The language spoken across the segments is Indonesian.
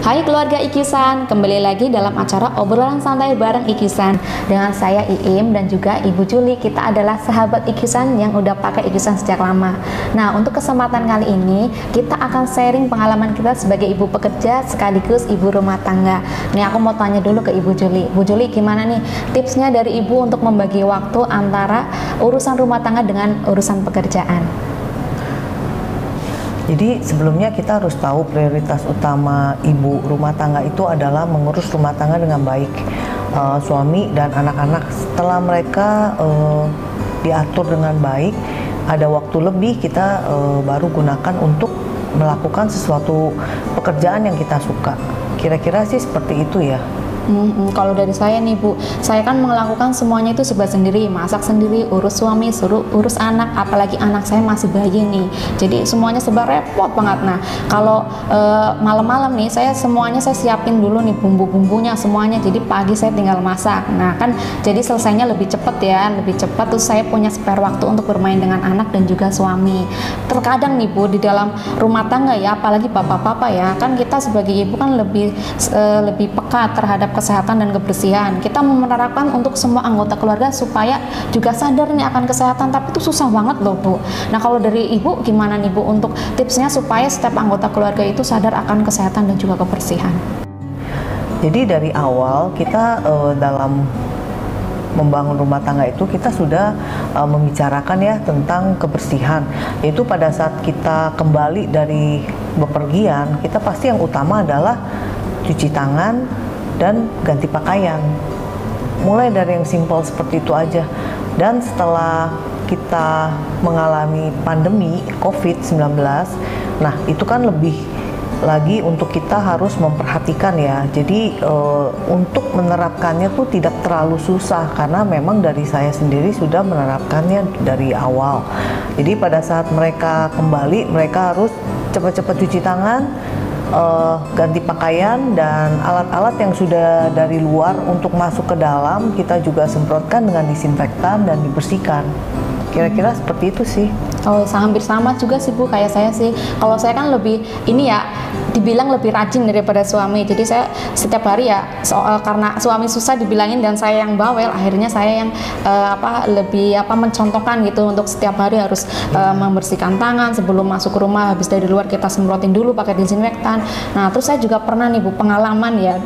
Hai keluarga Ikisan, kembali lagi dalam acara obrolan santai bareng Ikisan. Dengan saya Iim dan juga Ibu Juli. Kita adalah sahabat Ikisan yang udah pakai Ikisan sejak lama. Nah, untuk kesempatan kali ini kita akan sharing pengalaman kita sebagai ibu pekerja sekaligus ibu rumah tangga. Nih aku mau tanya dulu ke Ibu Juli. Bu Juli, gimana nih tipsnya dari ibu untuk membagi waktu antara urusan rumah tangga dengan urusan pekerjaan? Jadi sebelumnya kita harus tahu prioritas utama ibu rumah tangga itu adalah mengurus rumah tangga dengan baik, suami dan anak-anak. Setelah mereka diatur dengan baik, ada waktu lebih kita baru gunakan untuk melakukan sesuatu pekerjaan yang kita suka. Kira-kira sih seperti itu ya. Kalau dari saya nih Bu, saya kan melakukan semuanya itu serba sendiri, masak sendiri, urus suami, urus anak, apalagi anak saya masih bayi nih, jadi semuanya serba repot banget. Nah, kalau malam-malam nih saya siapin dulu nih bumbu-bumbunya semuanya, jadi pagi saya tinggal masak. Nah kan jadi selesainya lebih cepat ya, terus saya punya spare waktu untuk bermain dengan anak dan juga suami. Terkadang nih Bu, di dalam rumah tangga ya, apalagi bapak-bapak ya, kan kita sebagai ibu kan lebih peka terhadap kesehatan dan kebersihan. Kita menerapkan untuk semua anggota keluarga supaya juga sadar nih akan kesehatan, tapi itu susah banget loh Bu. Nah kalau dari Ibu gimana nih Bu untuk tipsnya supaya setiap anggota keluarga itu sadar akan kesehatan dan juga kebersihan? Jadi dari awal kita dalam membangun rumah tangga itu kita sudah membicarakan ya tentang kebersihan. Yaitu pada saat kita kembali dari bepergian, kita pasti yang utama adalah cuci tangan dan ganti pakaian. Mulai dari yang simpel seperti itu aja. Dan setelah kita mengalami pandemi COVID-19, nah itu kan lebih lagi untuk kita harus memperhatikan ya. Jadi untuk menerapkannya tuh tidak terlalu susah karena memang dari saya sendiri sudah menerapkannya dari awal. Jadi pada saat mereka kembali, mereka harus cepat-cepat cuci tangan, ganti pakaian, dan alat-alat yang sudah dari luar untuk masuk ke dalam kita juga semprotkan dengan disinfektan dan dibersihkan. Kira-kira seperti itu sih. Oh, hampir sama juga sih Bu, kayak saya sih. Kalau saya kan lebih ini ya, dibilang lebih rajin daripada suami. Jadi saya setiap hari ya, karena suami susah dibilangin dan saya yang bawel, akhirnya saya yang lebih mencontohkan gitu untuk setiap hari harus membersihkan tangan sebelum masuk ke rumah. Habis dari luar kita semprotin dulu pakai disinfektan. Nah, terus saya juga pernah nih Bu pengalaman ya,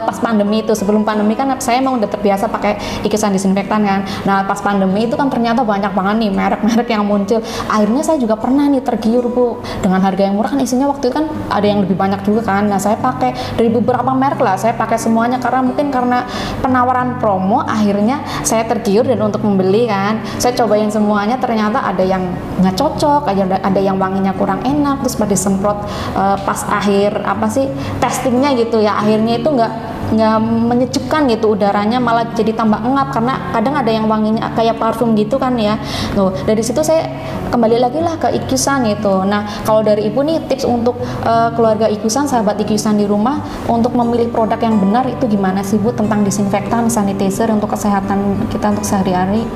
pas pandemi itu, sebelum pandemi kan saya emang udah terbiasa pakai ikisan disinfektan kan. Nah, pas pandemi itu kan ternyata banyak banget nih merek-merek yang muncul. Akhirnya saya juga pernah nih tergiur Bu, dengan harga yang murah kan, isinya waktu itu kan ada yang lebih banyak juga kan. Nah saya pakai dari beberapa merek lah, saya pakai semuanya karena penawaran promo. Akhirnya saya tergiur dan untuk membeli kan, saya cobain semuanya, ternyata ada yang nggak cocok, ada yang wanginya kurang enak, terus pada disemprot pas akhir testingnya gitu ya, akhirnya itu nggak menyejukkan gitu udaranya, malah jadi tambah engap karena kadang ada yang wanginya kayak parfum gitu kan ya. Tuh, dari situ saya kembali lagi lah ke Ikisan gitu. Nah, kalau dari Ibu nih tips untuk keluarga Ikisan, sahabat Ikisan di rumah untuk memilih produk yang benar itu gimana sih Bu, tentang disinfektan, sanitizer untuk kesehatan kita untuk sehari-hari?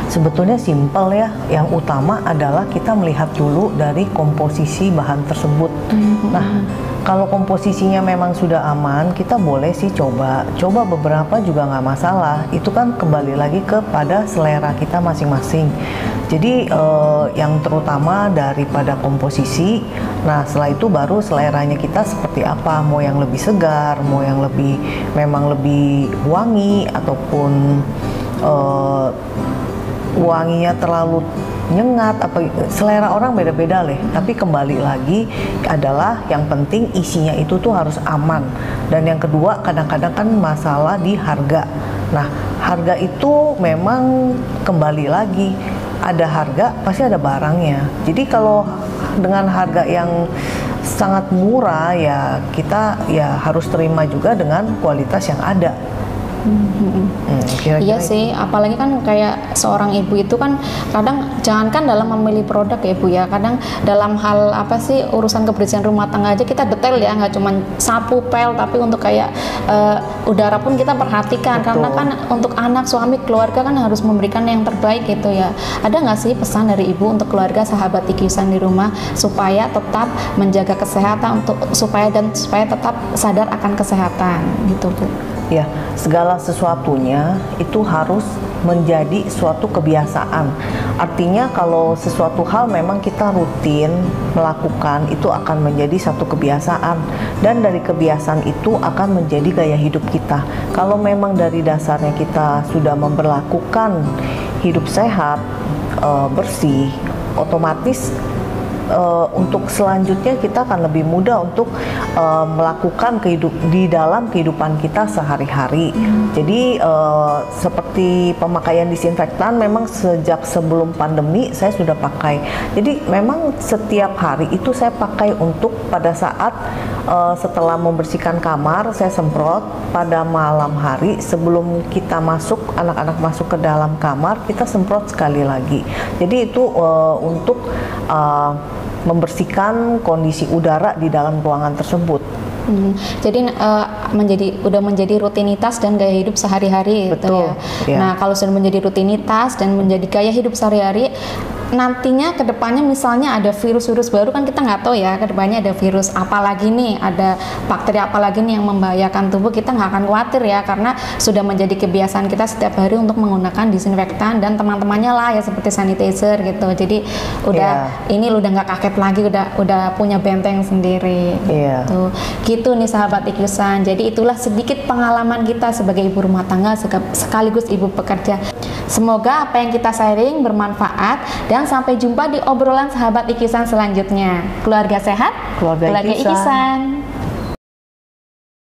Sebetulnya simpel ya. Yang utama adalah kita melihat dulu dari komposisi bahan tersebut. Nah, kalau komposisinya memang sudah aman, kita boleh sih coba beberapa juga nggak masalah. Itu kan kembali lagi kepada selera kita masing-masing. Jadi yang terutama daripada komposisi. Nah setelah itu baru seleranya kita seperti apa, mau yang lebih segar, mau yang memang lebih wangi, ataupun wanginya terlalu nyengat, selera orang beda-beda leh. Tapi kembali lagi adalah yang penting isinya itu tuh harus aman. Dan yang kedua kadang-kadang kan masalah di harga. Nah harga itu memang kembali lagi, ada harga pasti ada barangnya. Jadi kalau dengan harga yang sangat murah ya kita ya harus terima juga dengan kualitas yang ada. Iya sih, apalagi kan kayak seorang ibu itu kan kadang jangankan dalam memilih produk ya Bu ya, kadang dalam hal urusan kebersihan rumah tangga aja kita detail ya, nggak cuma sapu pel, tapi untuk kayak udara pun kita perhatikan. Betul. Karena kan untuk anak, suami, keluarga kan harus memberikan yang terbaik gitu ya. Ada nggak sih pesan dari Ibu untuk keluarga sahabat Ikyusan di rumah supaya tetap menjaga kesehatan supaya tetap sadar akan kesehatan gitu Bu? Ya, segala sesuatunya itu harus menjadi suatu kebiasaan. Artinya kalau sesuatu hal memang kita rutin melakukan, itu akan menjadi satu kebiasaan, dan dari kebiasaan itu akan menjadi gaya hidup kita. Kalau memang dari dasarnya kita sudah memperlakukan hidup sehat, bersih, otomatis untuk selanjutnya kita akan lebih mudah untuk melakukan di dalam kehidupan kita sehari-hari. Jadi seperti pemakaian disinfektan memang sejak sebelum pandemi saya sudah pakai. Jadi memang setiap hari itu saya pakai untuk pada saat setelah membersihkan kamar saya semprot, pada malam hari sebelum kita masuk, anak-anak masuk ke dalam kamar kita semprot sekali lagi. Jadi itu untuk membersihkan kondisi udara di dalam ruangan tersebut. Jadi udah menjadi rutinitas dan gaya hidup sehari-hari gitu ya. Ya. Nah, kalau sudah menjadi rutinitas dan menjadi gaya hidup sehari-hari, nantinya kedepannya misalnya ada virus-virus baru, kan kita nggak tahu ya kedepannya ada virus apa lagi nih, ada bakteri apa lagi nih yang membahayakan tubuh, kita nggak akan khawatir ya, karena sudah menjadi kebiasaan kita setiap hari untuk menggunakan disinfektan dan teman-temannya lah ya, seperti sanitizer gitu. Jadi ini udah nggak kaget lagi, udah punya benteng sendiri gitu. Gitu nih sahabat Ikyusan. Jadi itulah sedikit pengalaman kita sebagai ibu rumah tangga sekaligus ibu pekerja. Semoga apa yang kita sharing bermanfaat, dan sampai jumpa di obrolan sahabat Ikyusan selanjutnya. Keluarga sehat, keluarga Ikyusan.